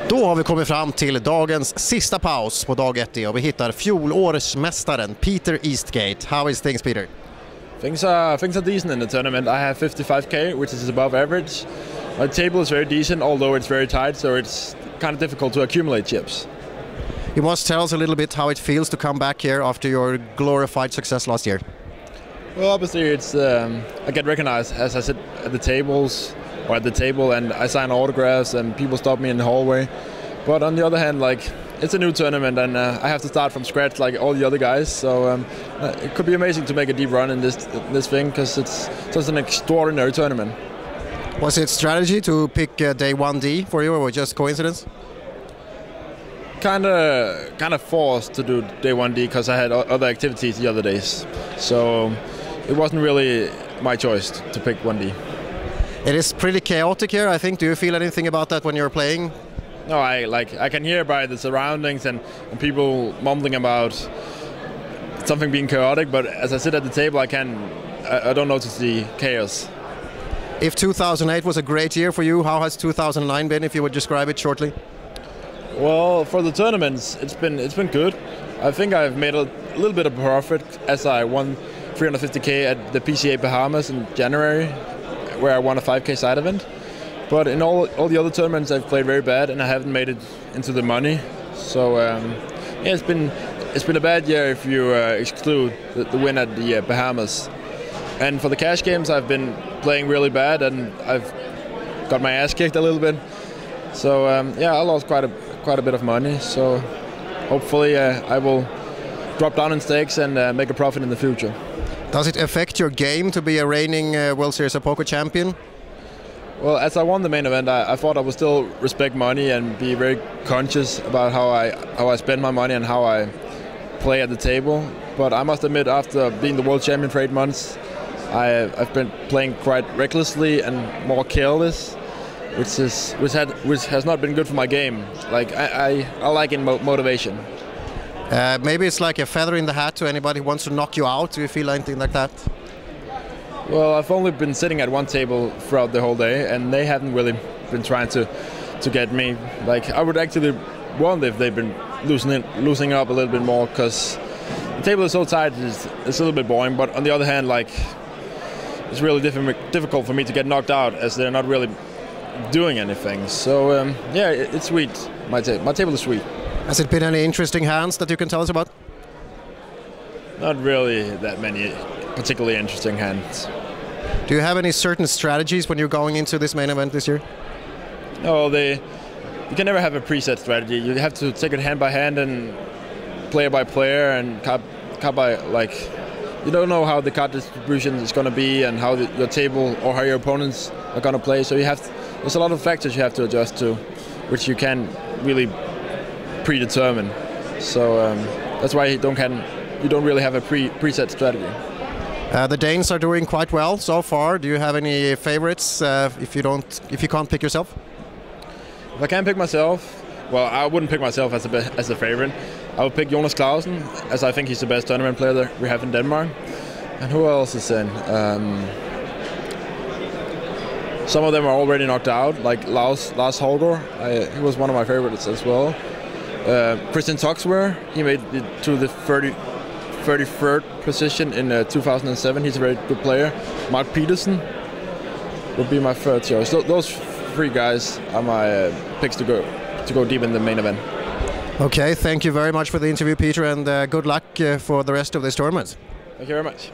Då har vi kommit fram till dagens sista paus på dag 1 och vi hittar fjolårsmästaren Peter Eastgate. How is things, Peter? Things are decent in the tournament. I have 55k, which is above average. My table is very decent, although it's very tight, so it's kind of difficult to accumulate chips. You must tell us a little bit how it feels to come back here after your glorified success last year. Well, obviously, it's I get recognized as I sit at the tables or at the table, and I sign autographs, and people stop me in the hallway. But on the other hand, like, it's a new tournament, and I have to start from scratch like all the other guys. So it could be amazing to make a deep run in this thing, because it's such an extraordinary tournament. Was it strategy to pick day 1D for you, or just coincidence? Kind of forced to do day 1D because I had other activities the other days. So it wasn't really my choice to pick 1D. It is pretty chaotic here, I think. Do you feel anything about that when you're playing? No, I can hear by the surroundings and people mumbling about something being chaotic, but as I sit at the table, I don't notice the chaos. If 2008 was a great year for you, how has 2009 been, if you would describe it shortly? Well, for the tournaments, it's been good. I think I've made a little bit of profit as I won 350k at the PCA Bahamas in January, where I won a 5k side event. But in all the other tournaments, I've played very bad, and I haven't made it into the money. So yeah, it's been a bad year if you exclude the win at the Bahamas. And for the cash games, I've been playing really bad, and I've got my ass kicked a little bit. So yeah, I lost quite a bit of money. So hopefully I will drop down in stakes and make a profit in the future. Does it affect your game to be a reigning World Series of Poker champion? Well, as I won the main event, I thought I would still respect money and be very conscious about how I spend my money and how I play at the table. But I must admit, after being the world champion for 8 months, I've been playing quite recklessly and more careless, which has not been good for my game. Like I like motivation. Maybe it's like a feather in the hat to anybody who wants to knock you out. Do you feel anything like that? Well, I've only been sitting at one table throughout the whole day, and they haven't really been trying to get me. Like, I would actually wonder if they've been loosening up a little bit more, because the table is so tight, it's a little bit boring. But on the other hand, like, it's really difficult for me to get knocked out, as they're not really doing anything. So yeah, it's sweet. My table is sweet. Has it been any interesting hands that you can tell us about? Not really that many particularly interesting hands. Do you have any certain strategies when you're going into this main event this year? No, you can never have a preset strategy. You have to take it hand by hand and player by player and card by, like, you don't know how the card distribution is going to be and how your table or how your opponents are going to play. So there's a lot of factors you have to adjust to, which you can really predetermine. So that's why you don't really have a preset strategy. The Danes are doing quite well so far. Do you have any favorites if you can't pick yourself? If I can't pick myself, well, I wouldn't pick myself as a favorite. I would pick Jonas Clausen, as I think he's the best tournament player that we have in Denmark. And who else is in? Some of them are already knocked out, like Lars Holger. He was one of my favorites as well. Christian Toxwer, he made it to the 33rd position in 2007. He's a very good player. Mark Peterson would be my third choice. Those three guys are my picks to go deep in the main event. Okay, thank you very much for the interview, Peter, and good luck for the rest of this tournament. Thank you very much.